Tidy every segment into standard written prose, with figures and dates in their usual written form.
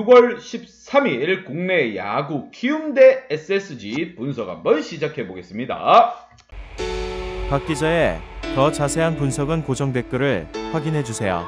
6월 13일 국내 야구 키움 대 SSG 분석 한번 시작해 보겠습니다. 박 기자의 더 자세한 분석은 고정 댓글을 확인해 주세요.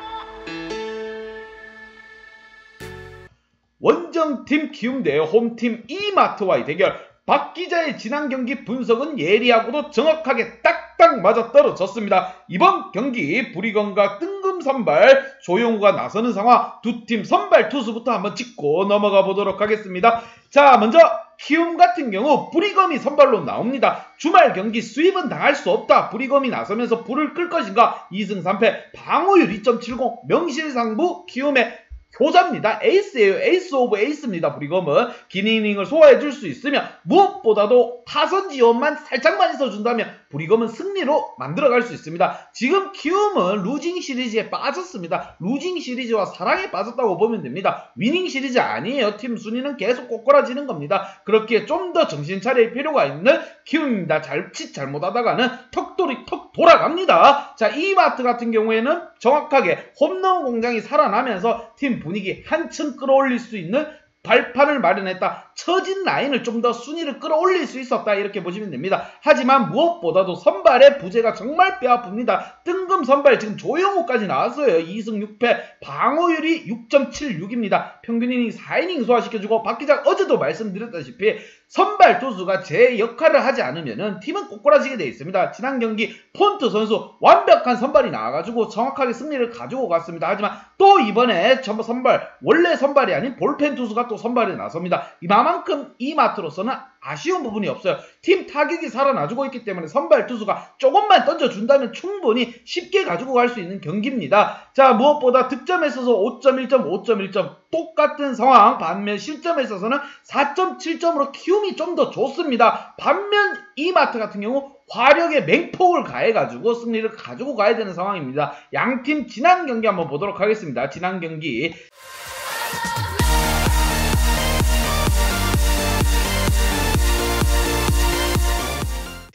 원정팀 키움 대 홈팀 이마트와의 대결. 박 기자의 지난 경기 분석은 예리하고도 정확하게 딱딱 맞아떨어졌습니다. 이번 경기 브리건과 뜬금 선발 조용우가 나서는 상황, 두 팀 선발 투수부터 한번 짚고 넘어가 보도록 하겠습니다. 자, 먼저 키움 같은 경우 브리검이 선발로 나옵니다. 주말 경기 수입은 당할 수 없다. 브리검이 나서면서 불을 끌 것인가. 2승 3패, 방어율 2.70, 명실상부 키움의 효자입니다. 에이스예요. 에이스 오브 에이스입니다. 브리검은 긴 이닝을 소화해줄 수 있으며 무엇보다도 타선 지원만 살짝만 있어준다면 브리검은 승리로 만들어갈 수 있습니다. 지금 키움은 루징 시리즈에 빠졌습니다. 루징 시리즈와 사랑에 빠졌다고 보면 됩니다. 위닝 시리즈 아니에요. 팀 순위는 계속 꼬꾸라지는 겁니다. 그렇기에 좀 더 정신 차릴 필요가 있는 키움입니다. 잘짓 잘못하다가는 턱돌이 턱 돌아갑니다. 자, 이마트 같은 경우에는 정확하게 홈런 공장이 살아나면서 팀 분위기 한층 끌어올릴 수 있는 발판을 마련했다. 처진 라인을 좀 더 순위를 끌어올릴 수 있었다. 이렇게 보시면 됩니다. 하지만 무엇보다도 선발의 부재가 정말 뼈아픕니다. 뜬금 선발 지금 조영우까지 나왔어요. 2승 6패, 방어율이 6.76입니다. 평균 이닝 4이닝 소화시켜주고, 박 기자 어제도 말씀드렸다시피 선발 투수가 제 역할을 하지 않으면 팀은 꼬꾸라지게 되어 있습니다. 지난 경기 폰트 선수 완벽한 선발이 나와가지고 정확하게 승리를 가지고 갔습니다. 하지만 또 이번에 선발, 원래 선발이 아닌 볼펜 투수가 또 선발에 나섭니다. 이만큼 이마트로서는 아쉬운 부분이 없어요. 팀 타격이 살아나주고 있기 때문에 선발 투수가 조금만 던져준다면 충분히 쉽게 가지고 갈 수 있는 경기입니다. 자, 무엇보다 득점에 있어서 5.1점, 5.1점 똑같은 상황. 반면 실점에 있어서는 4.7점으로 키움이 좀 더 좋습니다. 반면 이마트 같은 경우 화력의 맹폭을 가해가지고 승리를 가지고 가야 되는 상황입니다. 양팀 지난 경기 한번 보도록 하겠습니다. 지난 경기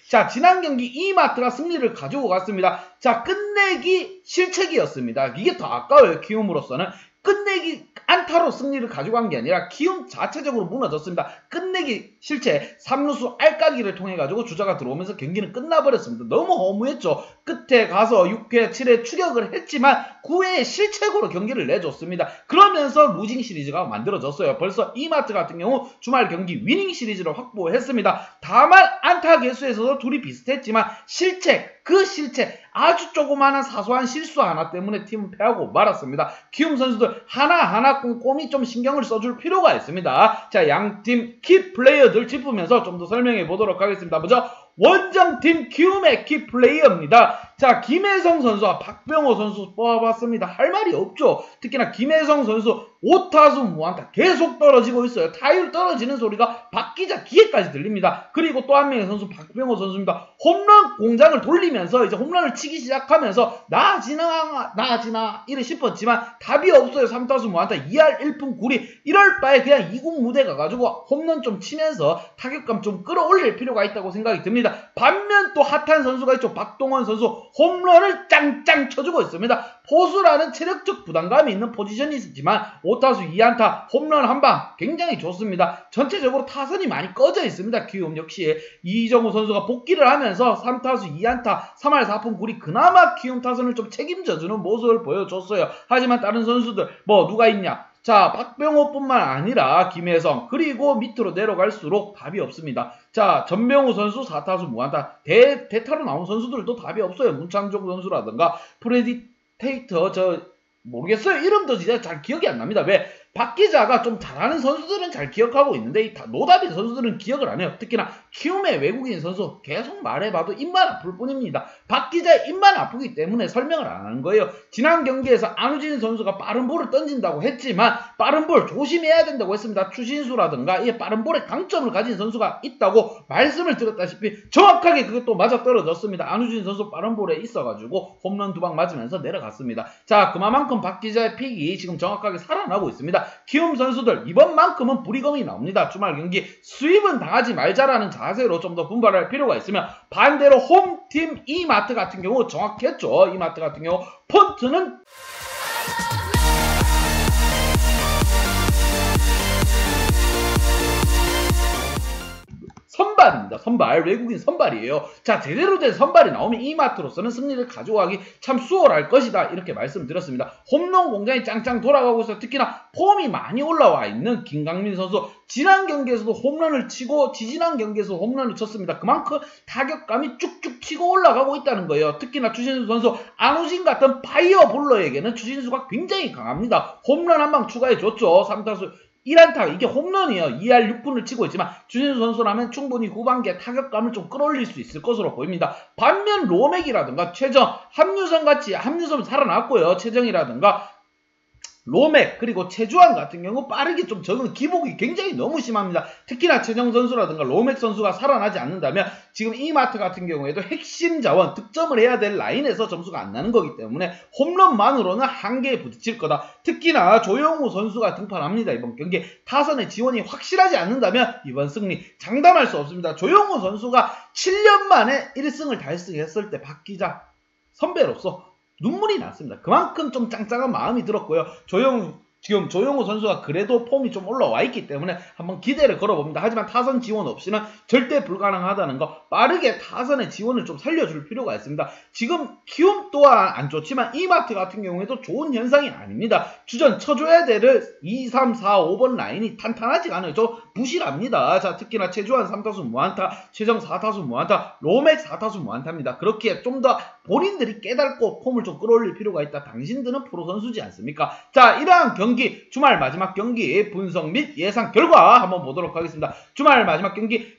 자, 지난 경기 이마트가 승리를 가지고 갔습니다. 자, 끝내기 실책이었습니다. 이게 더 아까워요. 키움으로서는. 끝내기 안타로 승리를 가지고 간 게 아니라 키움 자체적으로 무너졌습니다. 끝내기 실체 3루수 알까기를 통해 가지고 주자가 들어오면서 경기는 끝나버렸습니다. 너무 허무했죠. 끝에 가서 6회 7회 추격을 했지만 9회에 실책으로 경기를 내줬습니다. 그러면서 루징 시리즈가 만들어졌어요. 벌써 이마트 같은 경우 주말 경기 위닝 시리즈를 확보했습니다. 다만 안타 개수에서도 둘이 비슷했지만 실책, 그 실책, 아주 조그마한 사소한 실수 하나 때문에 팀은 패하고 말았습니다. 키움 선수들 하나하나 꼼꼼히 좀 신경을 써줄 필요가 있습니다. 자, 양팀 키 플레이어들 짚으면서 좀 더 설명해 보도록 하겠습니다. 먼저 원정팀 키움의 키 플레이어입니다. 자, 김혜성 선수와 박병호 선수 뽑아봤습니다. 할 말이 없죠. 특히나 김혜성 선수 5타수 무안타 계속 떨어지고 있어요. 타율 떨어지는 소리가 박 기자 귀에까지 들립니다. 그리고 또 한 명의 선수 박병호 선수입니다. 홈런 공장을 돌리면서 이제 홈런을 치기 시작하면서 나아지나 이래 싶었지만 답이 없어요. 3타수 무안타 2할 1푼 9리. 이럴 바에 그냥 2군 무대 가가지고 홈런 좀 치면서 타격감 좀 끌어올릴 필요가 있다고 생각이 듭니다. 반면 또 핫한 선수가 있죠. 박동원 선수 홈런을 짱짱 쳐주고 있습니다. 포수라는 체력적 부담감이 있는 포지션이 있지만 5타수 2안타 홈런 한방 굉장히 좋습니다. 전체적으로 타선이 많이 꺼져 있습니다. 키움 역시 이정우 선수가 복귀를 하면서 3타수 2안타 3할 4푼 9리 그나마 키움 타선을 좀 책임져주는 모습을 보여줬어요. 하지만 다른 선수들 뭐 누가 있냐? 자, 박병호뿐만 아니라 김혜성 그리고 밑으로 내려갈수록 답이 없습니다. 자, 전병우 선수 4타수 무안타 대타로 나온 선수들도 답이 없어요. 문창종 선수라든가 프레디테이터 모르겠어요. 이름도 진짜 잘 기억이 안 납니다. 왜? 박 기자가 좀 잘하는 선수들은 잘 기억하고 있는데 이 노답인 선수들은 기억을 안 해요. 특히나 키움의 외국인 선수 계속 말해봐도 입만 아플 뿐입니다. 박 기자의 입만 아프기 때문에 설명을 안 하는 거예요. 지난 경기에서 안우진 선수가 빠른 볼을 던진다고 했지만 빠른 볼 조심해야 된다고 했습니다. 추신수라든가 이 빠른 볼에 강점을 가진 선수가 있다고 말씀을 드렸다시피 정확하게 그것도 맞아떨어졌습니다. 안우진 선수 빠른 볼에 있어가지고 홈런 2방 맞으면서 내려갔습니다. 자, 그만큼 박 기자의 픽이 지금 정확하게 살아나고 있습니다. 키움 선수들 이번만큼은 불이검이 나옵니다. 주말 경기 수입은 당하지 말자라는 자세로 좀 더 분발할 필요가 있으며 반대로 홈팀 이마트 같은 경우 정확했죠. 이마트 같은 경우 폰트는 선발, 외국인 선발이에요. 자, 제대로 된 선발이 나오면 이마트로서는 승리를 가져가기 참 수월할 것이다. 이렇게 말씀드렸습니다. 홈런 공장이 짱짱 돌아가고 있어. 특히나 폼이 많이 올라와 있는 김강민 선수. 지난 경기에서도 홈런을 치고 지지난 경기에서 홈런을 쳤습니다. 그만큼 타격감이 쭉쭉 치고 올라가고 있다는 거예요. 특히나 추신수 선수, 안우진 같은 파이어볼러에게는 추신수가 굉장히 강합니다. 홈런 한 방 추가해줬죠. 3타수 1안타, 이게 홈런이에요. 2할 6분을 치고 있지만 추신수 선수라면 충분히 후반기에 타격감을 좀 끌어올릴 수 있을 것으로 보입니다. 반면 로맥이라든가 최정, 함유성같이, 함유성 살아났고요. 최정이라든가 로맥 그리고 최주환 같은 경우 빠르게 좀 적응 기복이 굉장히 너무 심합니다. 특히나 최정 선수라든가 로맥 선수가 살아나지 않는다면 지금 이마트 같은 경우에도 핵심 자원 득점을 해야 될 라인에서 점수가 안 나는 거기 때문에 홈런만으로는 한계에 부딪힐 거다. 특히나 조영우 선수가 등판합니다. 이번 경기 타선의 지원이 확실하지 않는다면 이번 승리 장담할 수 없습니다. 조영우 선수가 7년 만에 1승을 달성했을 때 박 기자 선배로서 눈물이 났습니다. 그만큼 좀 짱짱한 마음이 들었고요. 지금 조영우 선수가 그래도 폼이 좀 올라와 있기 때문에 한번 기대를 걸어봅니다. 하지만 타선 지원 없이는 절대 불가능하다는 거, 빠르게 타선의 지원을 좀 살려줄 필요가 있습니다. 지금 키움 또한 안 좋지만 이마트 같은 경우에도 좋은 현상이 아닙니다. 주전 쳐줘야 될 2, 3, 4, 5번 라인이 탄탄하지가 않아요. 저 부실합니다. 자, 특히나 최주환 3타수 무안타, 최정 4타수 무안타, 로맥 4타수 무안타입니다. 그렇게 좀 더 본인들이 깨닫고 폼을 좀 끌어올릴 필요가 있다. 당신들은 프로 선수지 않습니까? 자, 이러한 경기, 주말 마지막 경기 분석 및 예상 결과 한번 보도록 하겠습니다. 주말 마지막 경기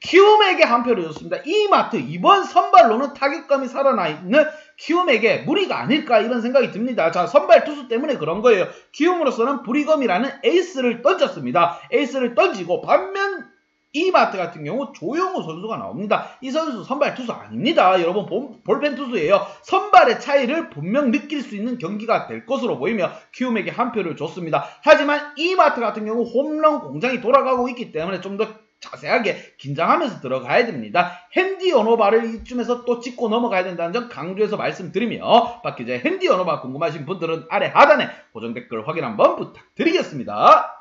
키움에게 한 표를 줬습니다. 이마트 이번 선발로는 타격감이 살아나 있는 키움에게 무리가 아닐까 이런 생각이 듭니다. 자, 선발 투수 때문에 그런 거예요. 키움으로서는 브리검이라는 에이스를 던졌습니다. 에이스를 던지고 반면 이마트 같은 경우 조영우 선수가 나옵니다. 이 선수 선발 투수 아닙니다. 여러분 볼펜 투수예요. 선발의 차이를 분명 느낄 수 있는 경기가 될 것으로 보이며 키움에게 한 표를 줬습니다. 하지만 이마트 같은 경우 홈런 공장이 돌아가고 있기 때문에 좀 더 자세하게 긴장하면서 들어가야 됩니다. 핸디 언어바를 이쯤에서 또 짚고 넘어가야 된다는 점 강조해서 말씀드리며 박 기자의 핸디 언어바 궁금하신 분들은 아래 하단에 고정 댓글 확인 한번 부탁드리겠습니다.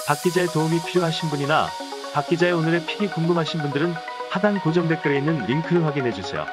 박 기자의 도움이 필요하신 분이나 박 기자의 오늘의 픽이 궁금하신 분들은 하단 고정 댓글에 있는 링크를 확인해주세요.